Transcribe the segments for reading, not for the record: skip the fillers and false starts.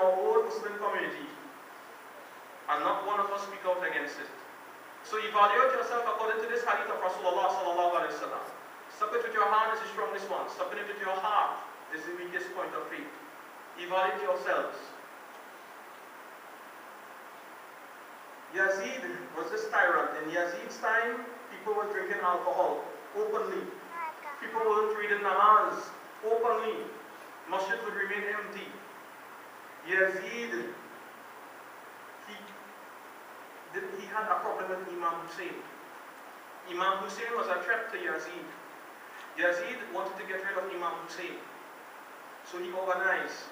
our own Muslim community, and not one of us speak out against it. So evaluate yourself according to this hadith of Rasulullah sallallahu alaihi wasallam. Stop it with your hand is the strongest one. Stopping it with your heart is the weakest point of faith. Evaluate yourselves. Yazid was this tyrant. In Yazid's time, people were drinking alcohol openly. People weren't reading namaz openly. Masjid would remain empty. Yazid, he had a problem with Imam Hussein. Imam Hussein was a threat to Yazid. Yazid wanted to get rid of Imam Hussein. So he organized.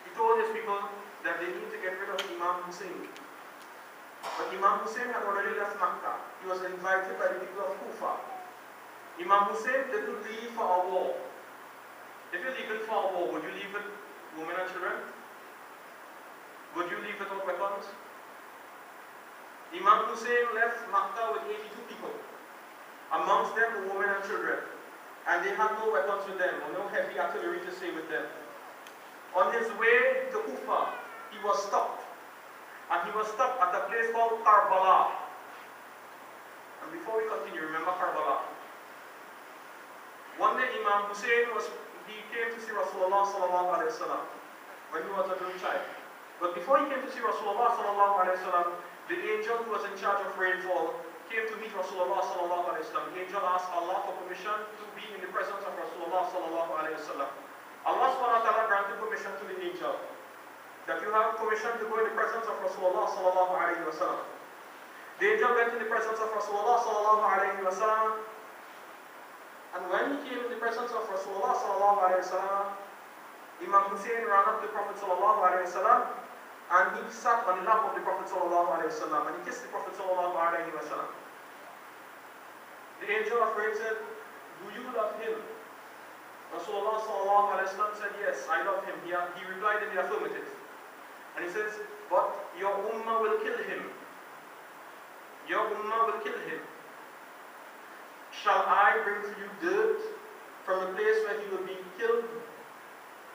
He told his people that they need to get rid of Imam Hussein. But Imam Hussein had already left Makkah. He was invited by the people of Kufa. Imam Hussein didn't leave for a war. If you're leaving for a war, would you leave with women and children? Would you leave without weapons? Imam Hussein left Makkah with 82 people. Amongst them were women and children. And they had no weapons with them, or no heavy artillery to stay with them. On his way to Kufa, he was stopped. And he was stopped at a place called Karbala. And before we continue, remember Karbala. One day Imam Hussein came to see Rasulullah sallallahu alaihi wasallam when he was a little child. But before he came to see Rasulullah sallallahu alaihi wasallam, the angel who was in charge of rainfall came to meet Rasulullah sallallahu alaihi wasallam. The angel asked Allah for permission to be in the presence of Rasulullah sallallahu alaihi wasallam. Allah subhanahu wa ta'ala granted permission to the angel that you have permission to go in the presence of Rasulullah sallallahu alaihi wasallam. The angel went in the presence of Rasulullah sallallahu alaihi wasallam, and when he came in the presence of Rasulullah sallallahu alaihi wasallam, Imam Hussein ran up to the Prophet sallallahu alaihi wasallam, and he sat on the lap of the Prophet sallallahu alaihi wasallam, and he kissed the Prophet sallallahu alaihi wasallam. The angel of rain said, "Do you love him?" Rasulullah sallallahu alaihi wasallam said, "Yes, I love him." He replied in the affirmative. And he says, "But your ummah will kill him. Your ummah will kill him. Shall I bring to you dirt from the place where he will be killed?"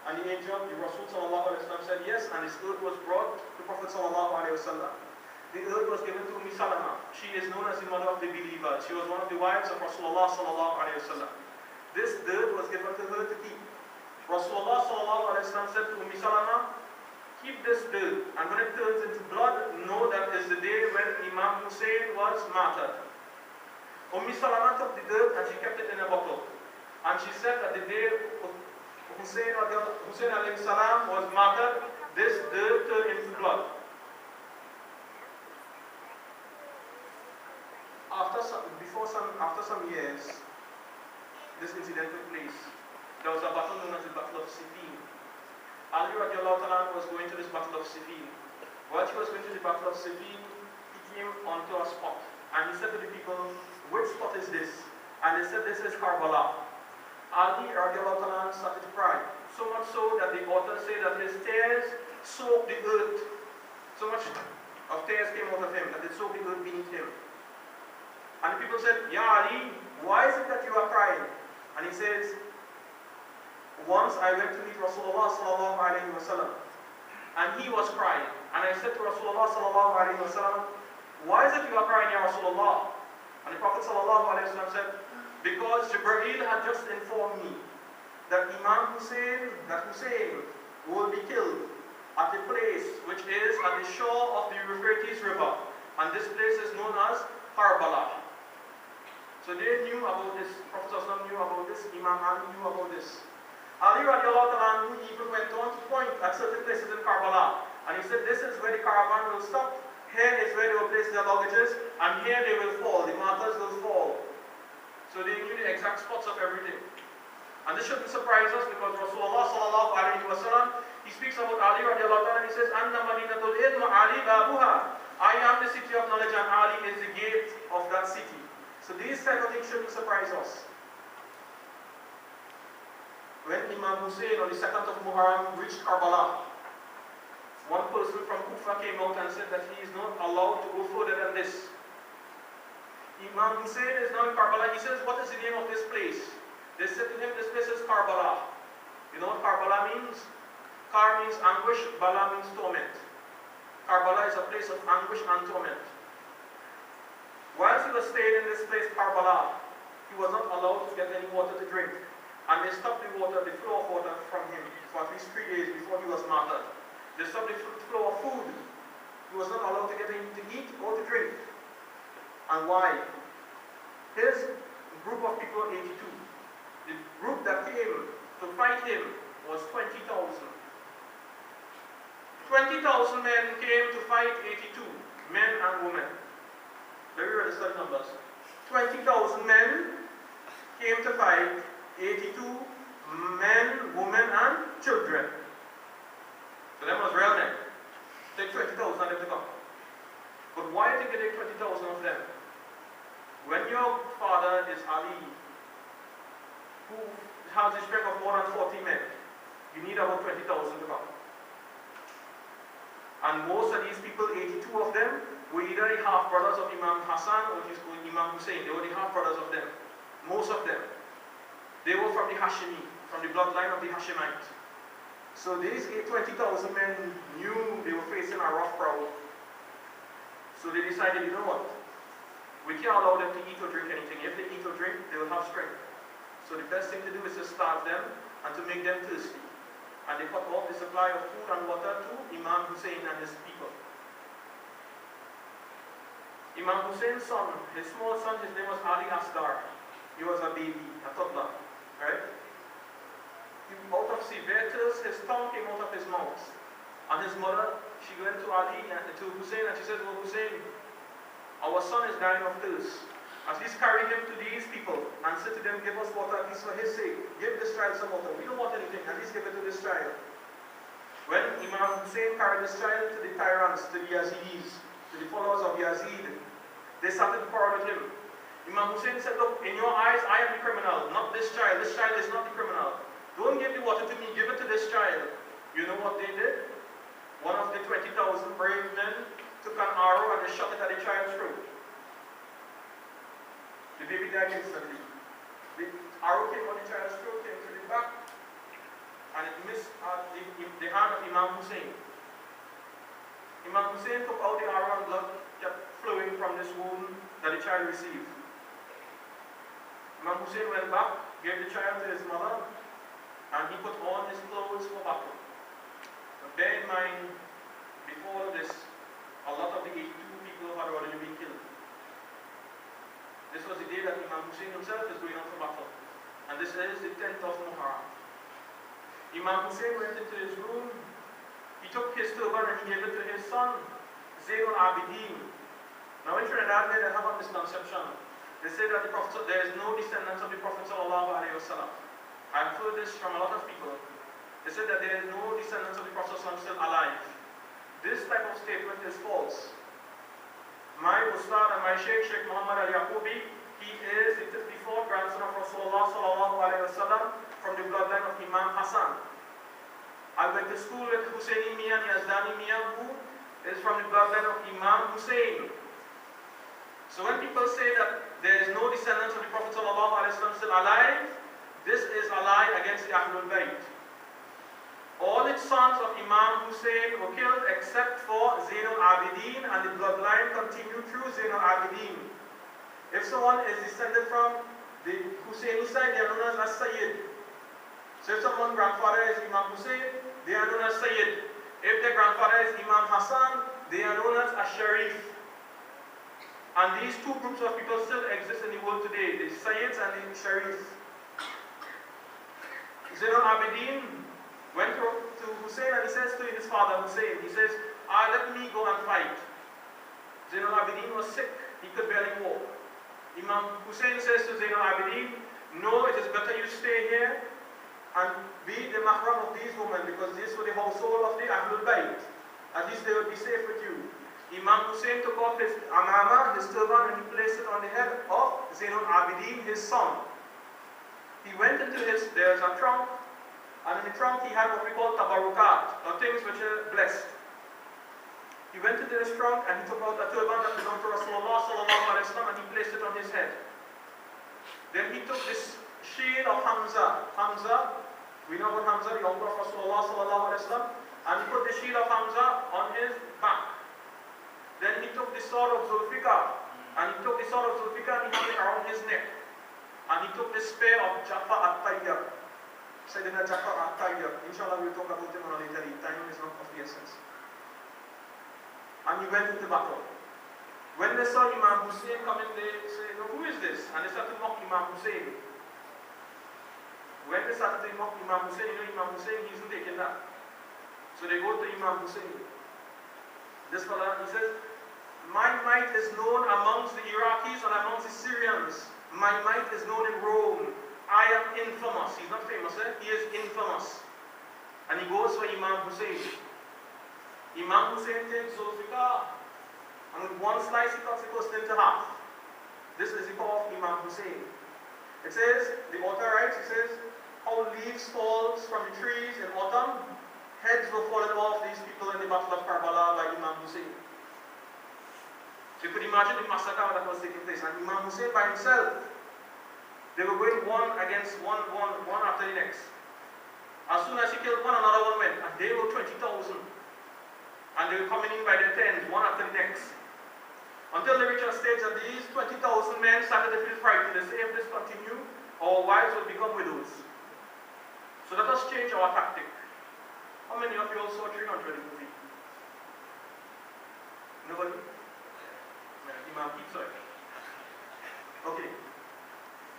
And the angel, the Rasul sallallahu alaihi wasallam said, "Yes," and his earth was brought to Prophet sallallahu alaihi wasallam. The earth was given to Salama. She is known as the mother of the believers. She was one of the wives of Rasulullah sallallahu alaihi wasallam. This dirt was given to her to keep. Rasulullah sallallahu alaihi wasallam said to Salama, "Keep this dirt, and when it turns into blood, know that is the day when Imam Hussein was martyred." Salama took the dirt and she kept it in a bottle. And she said that the day Hussein alayhi salam was martyred, this dirt turned into blood. After some years, this incident took place. There was a battle known as the Battle of Siffin. Ali radiallahu ta'ala was going to this Battle of Siffin. While he was going to the Battle of Siffin, he came onto a spot. And he said to the people, "Which spot is this?" And they said, "This is Karbala." Ali radiallahu ta'ala started to cry. So much so that the authors say that his tears soaked the earth. So much of tears came out of him that it soaked the earth beneath him. And the people said, "Ya Ali, why is it that you are crying?" And he says, "Once I went to meet Rasulullah sallallahu alaihi wasallam, and he was crying. And I said to Rasulullah sallallahu alaihi wasallam, 'Why is it you are crying, Ya Rasulullah?' And the Prophet sallallahu alaihi wasallam said, 'Because Jibreel had just informed me that Hussein will be killed at a place which is at the shore of the Euphrates River. And this place is known as Karbala.'" So they knew about this. Prophet ﷺ knew about this. Imam Ali knew about this. Ali radiallahu ta'ala even went on to point at certain places in Karbala. And he said, "This is where the caravan will stop. Here is where they will place their luggages. And here they will fall. The martyrs will fall." So they knew the exact spots of everything. And this shouldn't surprise us because Rasulullah sallallahu alaihi wasallam, he speaks about Ali radiallahu ta'ala and he says, "Anna madinatul ilm Ali babuha." I am the city of knowledge and Ali is the gate of that city. So these type of things shouldn't surprise us. When Imam Hussein on the 2nd of Muharram reached Karbala, one person from Kufa came out and said that he is not allowed to go further than this. Imam Hussein is now in Karbala. He says, "What is the name of this place?" They said to him, "This place is Karbala." You know what Karbala means? Kar means anguish, Bala means torment. Karbala is a place of anguish and torment. Whilst he was staying in this place, Karbala, he was not allowed to get any water to drink. And they stopped the flow of water from him for at least 3 days before he was martyred. They stopped the flow of food. He was not allowed to get anything to eat or to drink. And why? His group of people, 82. The group that came to fight him was 20,000. 20,000 men came to fight 82, men and women. Let me read the study numbers. 20,000 men came to fight 82 men, women, and children. So them was real men. Take 20,000 of them to come. But why did they take 20,000 of them? When your father is Ali, who has the strength of more than 40 men, you need about 20,000 to come. And most of these people, 82 of them, were either the half-brothers of Imam Hassan or Imam Hussein. They were the half-brothers of them. Most of them. They were from the Hashimi, from the bloodline of the Hashemites. So these 20,000 men knew they were facing a rough crowd. So they decided, you know what? We can't allow them to eat or drink anything. If they eat or drink, they will have strength. So the best thing to do is to starve them and to make them thirsty. And they cut off the supply of food and water to Imam Hussein and his people. Imam Hussein's son, his small son, his name was Ali Asghar. He was a baby, a toddler. Right? Out of severe thirst, his tongue came out of his mouth. And his mother, she went to Ali and to Hussein and she said, "Oh Hussein, our son is dying of thirst. At least carry him to these people and say to them, give us water at least for his sake. Give this child some water. We don't want anything, at least give it to this child." When Imam Hussein carried this child to the tyrants, to the Yazidis, to the followers of Yazid, they started to quarrel with him. Imam Hussein said, "Look, in your eyes, I am the criminal, not this child. This child is not the criminal. Don't give the water to me, give it to this child." You know what they did? One of the 20,000 brave men took an arrow and they shot it at the child's throat. The baby died instantly. The arrow came on the child's throat, came to the back, and it missed the hand of Imam Hussein. Imam Hussein took out the arrow and blood kept flowing from this wound that the child received. Imam Hussein went back, gave the child to his mother, and he put on his clothes for battle. But bear in mind, before this, a lot of the 82 people had already been killed. This was the day that Imam Hussein himself is going out for battle. And this is the 10th of Muharram. Imam Hussein went into his room, he took his turban and he gave it to his son, Zainul Abidin. Now in Trinidad, they have a misconception. They say that there is no descendants of the Prophet sallallahu alaihi wasallam. I've heard this from a lot of people. They said that there is no descendants of the Prophet sallallahu still alive. This type of statement is false. My Ustad and my Sheikh Muhammad al-Yaqubi, he is the 54th grandson of Rasulullah sallallahu alaihi wasallam from the bloodline of Imam Hassan. I went to school with Husseini Mian Yazdani Mian, who is from the bloodline of Imam Hussein. So when people say that there is no descendants of the Prophet ﷺ still alive, this is a lie against the Ahlul Bayt. All its sons of Imam Hussein were killed except for Zainul Abidin, and the bloodline continued through Zainul Abidin. If someone is descended from the Husseini side, they are known as Sayyid. So if someone's grandfather is Imam Hussein, they are known as Sayyid. If their grandfather is Imam Hassan, they are known as Sharif. And these two groups of people still exist in the world today, the Sayyids and the Sharif. Zainul Abidin went to Hussein and he says to his father Hussein, he says, let me go and fight. Zainul Abidin was sick, he could barely walk. Imam Hussein says to Zainul Abidin, no, it is better you stay here and be the mahram of these women, because these were the household of the Ahlul Bayt. At least they will be safe with you. Imam Hussein took off his amama, his turban, and he placed it on the head of Zainul Abidin, his son. He went into there's a trunk, and in the trunk he had what we call tabarukat, or things which are blessed. He went into this trunk and he took out a turban that belonged to Rasulullah sallallahu alaihi wasallam and he placed it on his head. Then he took this shield of Hamza. Hamza We know about Hamza, the uncle of Rasulullah sallallahu alaihi wasallam, and he put the shield of Hamza on his back. Then he took the sword of Zulfikar, and he took the sword of Zulfikar and he held it around his neck. And he took the spear of Jafar at-Tayyar. Sayyidina Jafar at-Tayyar. Inshallah we'll talk about him on a later date. Time is not of the essence. And he went into battle. When they saw Imam Hussein coming, they said, no, who is this? And they started to mock Imam Hussein. When they started to mock Imam Hussein, you know Imam Hussein, he isn't taking that. So they go to Imam Hussein. This fellow, he says, my might is known amongst the Iraqis and amongst the Syrians. My might is known in Rome. I am infamous. He's not famous, eh? He is infamous. And he goes for Imam Hussein. Imam Hussein takes Zulfikar, and with one slice he cuts the person into half. This is the power of Imam Hussein. It says, the author writes, he says, how leaves fall from the trees in autumn, heads were fallen off these people in the battle of Karbala by Imam Hussein. So you could imagine the massacre that was taking place. And Imam Hussein by himself, they were going one against one after the next. As soon as he killed one, another one went. And they were 20,000. And they were coming in by their tens, one after the next. Until they reached a stage that these 20,000 men started to feel frightened. They say, if this continue, our wives will become widows. So let us change our tactic. How many of you all saw 300 in the movie? Nobody? Yeah, Imam keeps it. Okay.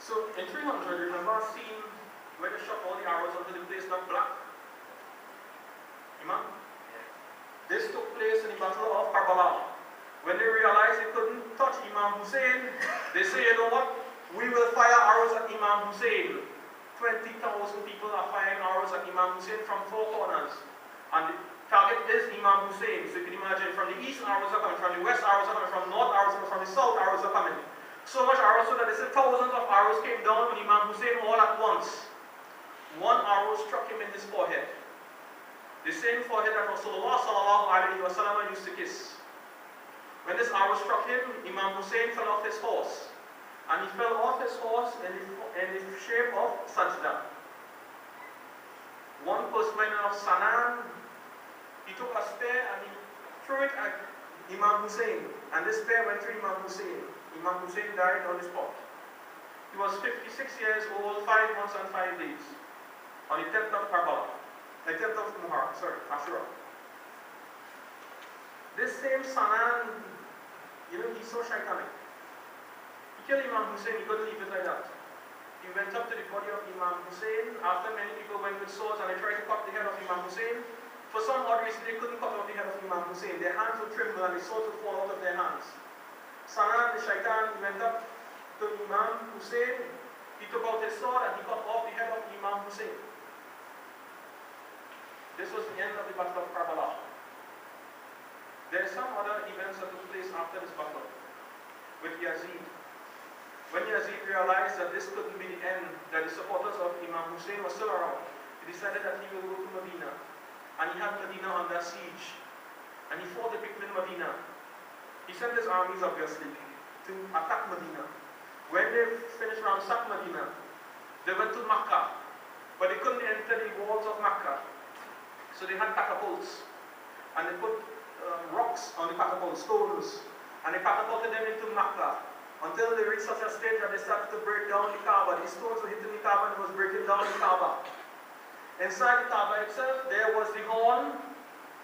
So in 300, remember a scene where they shot all the arrows until the place got black? Imam? This took place in the Battle of Karbala. When they realized they couldn't touch Imam Hussein, they say, you know what? We will fire arrows at Imam Hussein. 20,000 people are firing arrows at Imam Hussein from four corners. And the target is Imam Hussein. So you can imagine from the east arrows are coming, from the west arrows are coming, from north arrows are coming, from the south arrows are coming. So much arrows so that they said thousands of arrows came down on Imam Hussein all at once. One arrow struck him in his forehead. The same forehead that Rasulullah sallallahu alaihi wasallam used to kiss. When this arrow struck him, Imam Hussein fell off his horse. And he fell off his horse in the shape of sajda. One postman of Sanan, he took a spear and he threw it at Imam Hussein. And this spear went through Imam Hussein. Imam Hussein died on the spot. He was 56 years old, 5 months and 5 days. On the 10th of Karbala. The 10th of Muharram, Ashura. This same Sanan, you know, he's so shaitanic. He killed Imam Hussein, he couldn't leave it like that. He went up to the body of Imam Hussein. After many people went with swords and they tried to cut the head of Imam Hussein, for some odd reason they couldn't cut off the head of Imam Hussein. Their hands would tremble and the swords would fall out of their hands. Sanan, the shaitan, he went up to Imam Hussein. He took out his sword and he cut off the head of Imam Hussein. This was the end of the Battle of Karbala. There are some other events that took place after this battle with Yazid. When Yazid realized that this couldn't be the end, that the supporters of Imam Hussein were still around, he decided that he will go to Medina. And he had Medina under siege. And he fought the people in Medina. He sent his armies, obviously, to attack Medina. When they finished ransack Medina, they went to Makkah. But they couldn't enter the walls of Makkah. So they had catapults. And they put rocks on the catapults, stones. And they catapulted them into Makkah. Until they reached such a stage that they started to break down the Kaaba. These stones were hitting the Kaaba and it was breaking down the Kaaba. Inside the Kaaba itself, there was the horn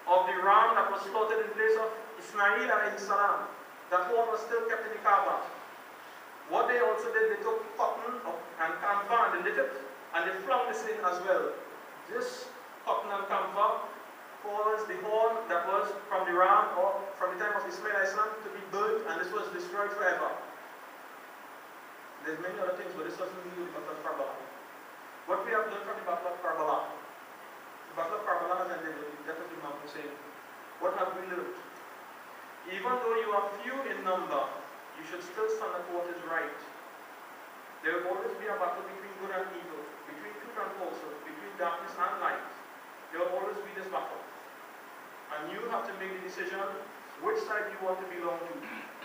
of the ram that was slaughtered in place of Ismail alayhi salam. That horn was still kept in the Kaaba. What they also did, they took cotton and camphor and they lit it, and they flung this in as well. This cotton and camphor caused the horn that was from the ram or from the time of Ismail alayhi salam to be burnt, and this was destroyed forever. There's many other things, but this doesn't mean the Battle of Karbala. What we have learned from the Battle of Karbala, the Battle of Karbala has ended with the death of Imam Hussein. What have we learned? Even though you are few in number, you should still stand up for what is right. There will always be a battle between good and evil, between truth and falsehood, between darkness and light. There will always be this battle. And you have to make the decision which side you want to belong to.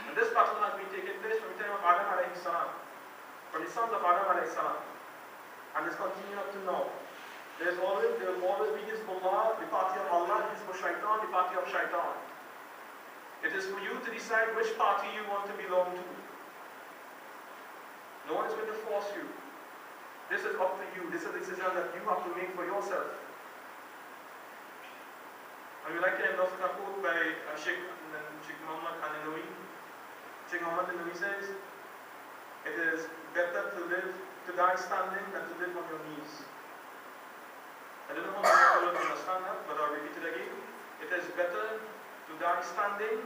And this battle has been taking place from the time of Adam alayhi salam, from the sons of Adam alayhi salam, and it's continuing up to now. There will always be Hizbullah, the party of Allah, Hizb Shaitan, the party of Shaitan. It is for you to decide which party you want to belong to. No one is going to force you. This is up to you. This is a decision that you have to make for yourself. I would like to end off with a quote by Sheikh Muhammad Al-Nawawi. Sheikh Muhammad Al-Nawawi says, "It is better to die standing than to live on your knees." I don't know how many people understand that, but I'll repeat it again. It is better to die standing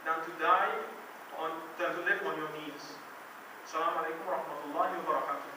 than to live on your knees. Assalamu alaikum wa rahmatullahi wa barakatuh.